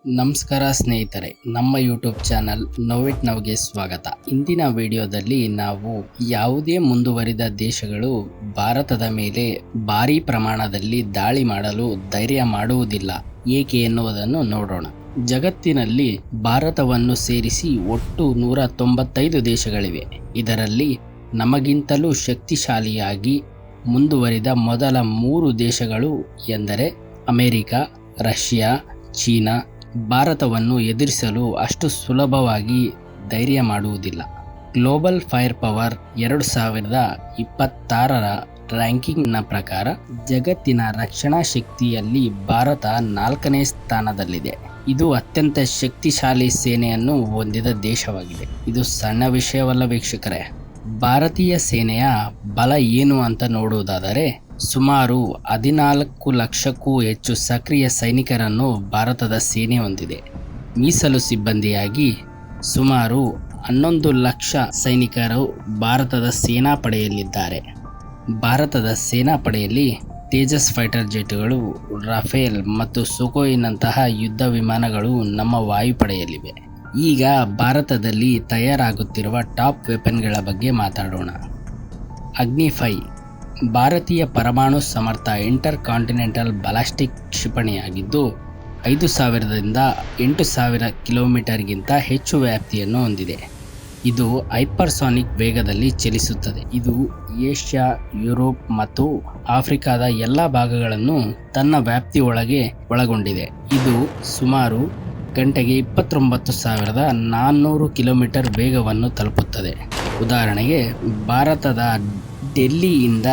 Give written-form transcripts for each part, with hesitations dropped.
ನಮಸ್ಕಾರ ಸ್ನೇಹಿತರೆ, ನಮ್ಮ ಯೂಟ್ಯೂಬ್ ಚಾನಲ್ ನೋವಿಟ್ ನವ್ಗೆ ಸ್ವಾಗತ. ಇಂದಿನ ವಿಡಿಯೋದಲ್ಲಿ ನಾವು ಯಾವುದೇ ಮುಂದುವರಿದ ದೇಶಗಳು ಭಾರತದ ಮೇಲೆ ಭಾರಿ ಪ್ರಮಾಣದಲ್ಲಿ ದಾಳಿ ಮಾಡಲು ಧೈರ್ಯ ಮಾಡುವುದಿಲ್ಲ ಏಕೆ ಎನ್ನುವುದನ್ನು ನೋಡೋಣ. ಜಗತ್ತಿನಲ್ಲಿ ಭಾರತವನ್ನು ಸೇರಿಸಿ ಒಟ್ಟು 195 ದೇಶಗಳಿವೆ. ಇದರಲ್ಲಿ ನಮಗಿಂತಲೂ ಶಕ್ತಿಶಾಲಿಯಾಗಿ ಮುಂದುವರಿದ ಮೊದಲ 3 ದೇಶಗಳು ಎಂದರೆ ಅಮೆರಿಕ, ರಷ್ಯಾ, ಚೀನಾ. ಭಾರತವನ್ನು ಎದುರಿಸಲು ಅಷ್ಟು ಸುಲಭವಾಗಿ ಧೈರ್ಯ ಮಾಡುವುದಿಲ್ಲ. ಗ್ಲೋಬಲ್ ಫೈರ್ ಪವರ್ 2026ರ ರ್ಯಾಂಕಿಂಗ್ನ ಪ್ರಕಾರ ಜಗತ್ತಿನ ರಕ್ಷಣಾ ಶಕ್ತಿಯಲ್ಲಿ ಭಾರತ 4ನೇ ಸ್ಥಾನದಲ್ಲಿದೆ. ಇದು ಅತ್ಯಂತ ಶಕ್ತಿಶಾಲಿ ಸೇನೆಯನ್ನು ಹೊಂದಿದ ದೇಶವಾಗಿದೆ. ಇದು ಸಣ್ಣ ವಿಷಯವಲ್ಲ ವೀಕ್ಷಕರೇ. ಭಾರತೀಯ ಸೇನೆಯ ಬಲ ಏನು ಅಂತ ನೋಡುವುದಾದರೆ, ಸುಮಾರು 14 ಲಕ್ಷಕ್ಕೂ ಹೆಚ್ಚು ಸಕ್ರಿಯ ಸೈನಿಕರನ್ನು ಭಾರತದ ಸೇನೆ ಹೊಂದಿದೆ. ಮೀಸಲು ಸಿಬ್ಬಂದಿಯಾಗಿ ಸುಮಾರು 11 ಲಕ್ಷ ಸೈನಿಕರು ಭಾರತದ ಸೇನಾಪಡೆಯಲ್ಲಿದ್ದಾರೆ. ಭಾರತದ ಸೇನಾಪಡೆಯಲ್ಲಿ ತೇಜಸ್ ಫೈಟರ್ ಜೆಟ್ಗಳು, ರಫೇಲ್ ಮತ್ತು ಸುಖೋಯಿನಂತಹ ಯುದ್ಧ ವಿಮಾನಗಳು ನಮ್ಮ ವಾಯುಪಡೆಯಲ್ಲಿವೆ. ಈಗ ಭಾರತದಲ್ಲಿ ತಯಾರಾಗುತ್ತಿರುವ ಟಾಪ್ ವೆಪನ್ಗಳ ಬಗ್ಗೆ ಮಾತಾಡೋಣ. ಅಗ್ನಿ 5 ಭಾರತೀಯ ಪರಮಾಣು ಸಮರ್ಥ ಇಂಟರ್ ಕಾಂಟಿನೆಂಟಲ್ ಬ್ಯಾಲಿಸ್ಟಿಕ್ ಕ್ಷಿಪಣಿಯಾಗಿದ್ದು 5000ದಿಂದ 8000 ಕಿಲೋಮೀಟರ್ಗಿಂತ ಹೆಚ್ಚು ವ್ಯಾಪ್ತಿಯನ್ನು ಹೊಂದಿದೆ. ಇದು ಹೈಪರ್ಸಾನಿಕ್ ವೇಗದಲ್ಲಿ ಚಲಿಸುತ್ತದೆ. ಇದು ಏಷ್ಯಾ, ಯುರೋಪ್ ಮತ್ತು ಆಫ್ರಿಕಾದ ಎಲ್ಲ ಭಾಗಗಳನ್ನು ತನ್ನ ವ್ಯಾಪ್ತಿಯೊಳಗೆ ಒಳಗೊಂಡಿದೆ. ಇದು ಸುಮಾರು ಗಂಟೆಗೆ 29,400 ಕಿಲೋಮೀಟರ್ ವೇಗವನ್ನು ತಲುಪುತ್ತದೆ. ಉದಾಹರಣೆಗೆ, ಭಾರತದ ಡೆಲ್ಲಿಯಿಂದ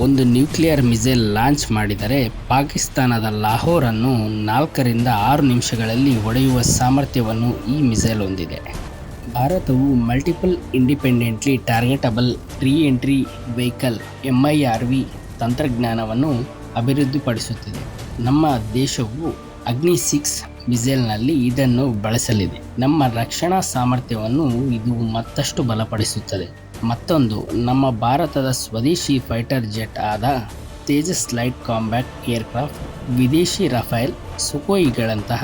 ಒಂದು ನ್ಯೂಕ್ಲಿಯರ್ ಮಿಸೈಲ್ ಲಾಂಚ್ ಮಾಡಿದರೆ ಪಾಕಿಸ್ತಾನದ ಲಾಹೋರನ್ನು 4 ರಿಂದ 6 ನಿಮಿಷಗಳಲ್ಲಿ ಹೊಡೆಯುವ ಸಾಮರ್ಥ್ಯವನ್ನು ಈ ಮಿಸೈಲ್ ಹೊಂದಿದೆ. ಭಾರತವು multiple independently targetable reentry vehicle MIRV ತಂತ್ರಜ್ಞಾನವನ್ನು ಅಭಿವೃದ್ಧಿಪಡಿಸುತ್ತಿದೆ. ನಮ್ಮ ದೇಶವು ಅಗ್ನಿ 6 ಮಿಸೈಲ್ನಲ್ಲಿ ಇದನ್ನು ಬಳಸಲಿದೆ. ನಮ್ಮ ರಕ್ಷಣಾ ಸಾಮರ್ಥ್ಯವನ್ನು ಇದು ಮತ್ತಷ್ಟು ಬಲಪಡಿಸುತ್ತದೆ. ಮತ್ತೊಂದು, ನಮ್ಮ ಭಾರತದ ಸ್ವದೇಶಿ ಫೈಟರ್ ಜೆಟ್ ಆದ ತೇಜಸ್ ಲೈಟ್ ಕಾಂಬ್ಯಾಟ್ ಏರ್ಕ್ರಾಫ್ಟ್, ವಿದೇಶಿ ರಫೇಲ್, ಸುಖೋಯಿಗಳಂತಹ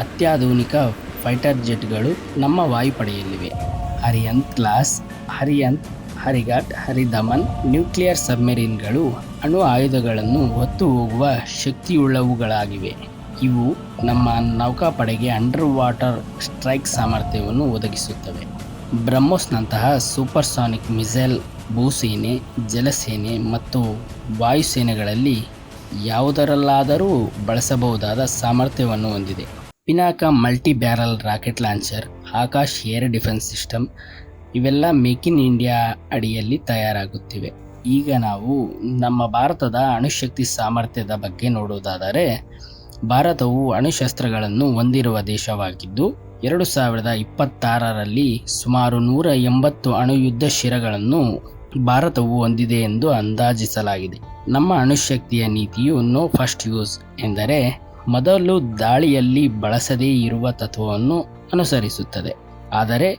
ಅತ್ಯಾಧುನಿಕ ಫೈಟರ್ ಜೆಟ್ಗಳು ನಮ್ಮ ವಾಯುಪಡೆಯಲ್ಲಿವೆ. ಅರಿಹಂತ್ ಕ್ಲಾಸ್, ಅರಿಹಂತ್, ಹರಿಘಾಟ್, ಹರಿದಮನ್ ನ್ಯೂಕ್ಲಿಯರ್ ಸಬ್ಮೆರಿನ್ಗಳು ಅಣು ಆಯುಧಗಳನ್ನು ಹೊತ್ತು ಹೋಗುವ ಶಕ್ತಿಯುಳ್ಳವುಗಳಾಗಿವೆ. ಇವು ನಮ್ಮ ನೌಕಾಪಡೆಗೆ ಅಂಡರ್ ವಾಟರ್ ಸ್ಟ್ರೈಕ್ ಸಾಮರ್ಥ್ಯವನ್ನು ಒದಗಿಸುತ್ತವೆ. ಬ್ರಹ್ಮೋಸ್ನಂತಹ ಸೂಪರ್ಸಾನಿಕ್ ಮಿಸೈಲ್ ಭೂಸೇನೆ, ಜಲಸೇನೆ ಮತ್ತು ವಾಯುಸೇನೆಗಳಲ್ಲಿ ಯಾವುದರಲ್ಲಾದರೂ ಬಳಸಬಹುದಾದ ಸಾಮರ್ಥ್ಯವನ್ನು ಹೊಂದಿದೆ. Pinaka multi barrel rocket launcher, Akash air defence system ಇವೆಲ್ಲ ಮೇಕ್ ಇನ್ ಇಂಡಿಯಾ ಅಡಿಯಲ್ಲಿ ತಯಾರಾಗುತ್ತಿವೆ. ಈಗ ನಾವು ನಮ್ಮ ಭಾರತದ ಅಣುಶಕ್ತಿ ಸಾಮರ್ಥ್ಯದ ಬಗ್ಗೆ ನೋಡುವುದಾದರೆ, ಭಾರತವು ಅಣುಶಸ್ತ್ರಗಳನ್ನು ಹೊಂದಿರುವ ದೇಶವಾಗಿದ್ದು 2026ರಲ್ಲಿ ಸುಮಾರು 180 ಅಣು ಯುದ್ಧ ಶಿರಗಳನ್ನು ಭಾರತವು ಹೊಂದಿದೆ ಎಂದು ಅಂದಾಜಿಸಲಾಗಿದೆ. ನಮ್ಮ ಅಣುಶಕ್ತಿಯ ನೀತಿಯು ನೋ ಫಸ್ಟ್ ಯೂಸ್ ಎಂದರೆ ಮೊದಲು ದಾಳಿಯಲ್ಲಿ ಬಳಸದೇ ಇರುವ ತತ್ವವನ್ನು ಅನುಸರಿಸುತ್ತದೆ. ಆದರೆ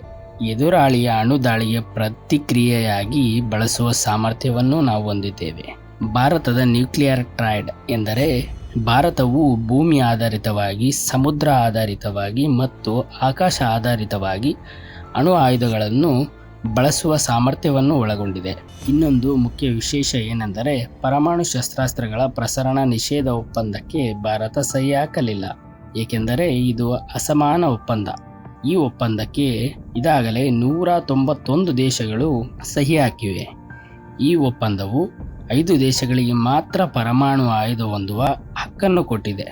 ಎದುರಾಳಿಯ ಅಣು ದಾಳಿಗೆ ಪ್ರತಿಕ್ರಿಯೆಯಾಗಿ ಬಳಸುವ ಸಾಮರ್ಥ್ಯವನ್ನು ನಾವು ಹೊಂದಿದ್ದೇವೆ. ಭಾರತದ ನ್ಯೂಕ್ಲಿಯರ್ ಟ್ರೈಡ್ ಎಂದರೆ ಭಾರತವು ಭೂಮಿ ಆಧಾರಿತವಾಗಿ, ಸಮುದ್ರ ಆಧಾರಿತವಾಗಿ ಮತ್ತು ಆಕಾಶ ಆಧಾರಿತವಾಗಿ ಅಣು ಆಯುಧಗಳನ್ನು ಬಳಸುವ ಸಾಮರ್ಥ್ಯವನ್ನು ಒಳಗೊಂಡಿದೆ. ಇನ್ನೊಂದು ಮುಖ್ಯ ವಿಶೇಷ ಏನೆಂದರೆ, ಪರಮಾಣು ಶಸ್ತ್ರಾಸ್ತ್ರಗಳ ಪ್ರಸರಣ ನಿಷೇಧ ಒಪ್ಪಂದಕ್ಕೆ ಭಾರತ ಸಹಿ ಹಾಕಲಿಲ್ಲ, ಏಕೆಂದರೆ ಇದು ಅಸಮಾನ ಒಪ್ಪಂದ. ಈ ಒಪ್ಪಂದಕ್ಕೆ ಇದಾಗಲೇ 191 ದೇಶಗಳು ಸಹಿ ಹಾಕಿವೆ. ಈ ಒಪ್ಪಂದವು 5 ದೇಶಗಳಿಗೆ ಮಾತ್ರ ಪರಮಾಣು ಆಯುಧ ಹೊಂದುವ ಹಕ್ಕನ್ನು ಕೊಟ್ಟಿದೆ.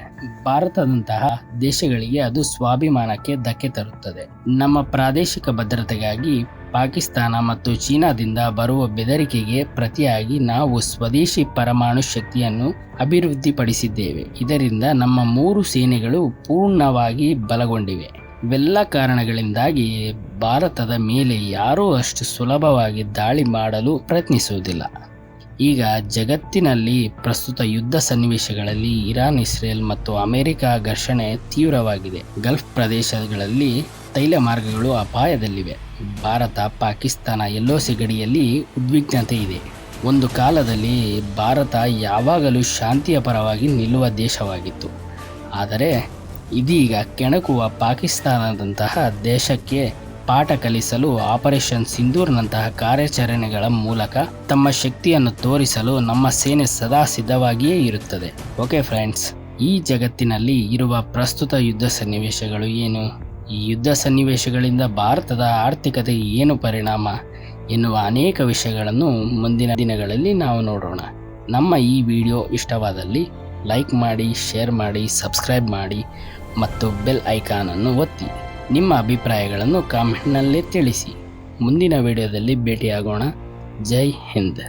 ಭಾರತದಂತಹ ದೇಶಗಳಿಗೆ ಅದು ಸ್ವಾಭಿಮಾನಕ್ಕೆ ಧಕ್ಕೆ ತರುತ್ತದೆ. ನಮ್ಮ ಪ್ರಾದೇಶಿಕ ಭದ್ರತೆಗಾಗಿ ಪಾಕಿಸ್ತಾನ ಮತ್ತು ಚೀನಾದಿಂದ ಬರುವ ಬೆದರಿಕೆಗೆ ಪ್ರತಿಯಾಗಿ ನಾವು ಸ್ವದೇಶಿ ಪರಮಾಣು ಶಕ್ತಿಯನ್ನು ಅಭಿವೃದ್ಧಿಪಡಿಸಿದ್ದೇವೆ. ಇದರಿಂದ ನಮ್ಮ 3 ಸೇನೆಗಳು ಪೂರ್ಣವಾಗಿ ಬಲಗೊಂಡಿವೆ. ಇವೆಲ್ಲ ಕಾರಣಗಳಿಂದಾಗಿ ಭಾರತದ ಮೇಲೆ ಯಾರೂ ಅಷ್ಟು ಸುಲಭವಾಗಿ ದಾಳಿ ಮಾಡಲು ಪ್ರಯತ್ನಿಸುವುದಿಲ್ಲ. ಈಗ ಜಗತ್ತಿನಲ್ಲಿ ಪ್ರಸ್ತುತ ಯುದ್ಧ ಸನ್ನಿವೇಶಗಳಲ್ಲಿ ಇರಾನ್, ಇಸ್ರೇಲ್ ಮತ್ತು ಅಮೆರಿಕ ಘರ್ಷಣೆ ತೀವ್ರವಾಗಿದೆ. ಗಲ್ಫ್ ಪ್ರದೇಶಗಳಲ್ಲಿ ತೈಲ ಮಾರ್ಗಗಳು ಅಪಾಯದಲ್ಲಿವೆ. ಭಾರತ ಪಾಕಿಸ್ತಾನ LOC ಗಡಿಯಲ್ಲಿ ಉದ್ವಿಗ್ನತೆ ಇದೆ. ಒಂದು ಕಾಲದಲ್ಲಿ ಭಾರತ ಯಾವಾಗಲೂ ಶಾಂತಿಯ ಪರವಾಗಿ ನಿಲ್ಲುವ ದೇಶವಾಗಿತ್ತು. ಆದರೆ ಇದೀಗ ಕೆಣಕುವ ಪಾಕಿಸ್ತಾನದಂತಹ ದೇಶಕ್ಕೆ ಪಾಠ ಕಲಿಸಲು ಆಪರೇಷನ್ ಸಿಂಧೂರ್ನಂತಹ ಕಾರ್ಯಾಚರಣೆಗಳ ಮೂಲಕ ತಮ್ಮ ಶಕ್ತಿಯನ್ನು ತೋರಿಸಲು ನಮ್ಮ ಸೇನೆ ಸದಾ ಸಿದ್ಧವಾಗಿಯೇ ಇರುತ್ತದೆ. ಓಕೆ ಫ್ರೆಂಡ್ಸ್, ಈ ಜಗತ್ತಿನಲ್ಲಿ ಇರುವ ಪ್ರಸ್ತುತ ಯುದ್ಧ ಸನ್ನಿವೇಶಗಳು ಏನು, ಈ ಯುದ್ಧ ಸನ್ನಿವೇಶಗಳಿಂದ ಭಾರತದ ಆರ್ಥಿಕತೆ ಏನು ಪರಿಣಾಮ ಎನ್ನುವ ಅನೇಕ ವಿಷಯಗಳನ್ನು ಮುಂದಿನ ದಿನಗಳಲ್ಲಿ ನಾವು ನೋಡೋಣ. ನಮ್ಮ ಈ ವಿಡಿಯೋ ಇಷ್ಟವಾದಲ್ಲಿ ಲೈಕ್ ಮಾಡಿ, ಶೇರ್ ಮಾಡಿ, ಸಬ್ಸ್ಕ್ರೈಬ್ ಮಾಡಿ ಮತ್ತು ಬೆಲ್ ಐಕಾನನ್ನು ಒತ್ತಿ. ನಿಮ್ಮ ಅಭಿಪ್ರಾಯಗಳನ್ನು ಕಾಮೆಂಟ್ನಲ್ಲಿ ತಿಳಿಸಿ. ಮುಂದಿನ ವಿಡಿಯೋದಲ್ಲಿ ಭೇಟಿಯಾಗೋಣ. ಜೈ ಹಿಂದ್.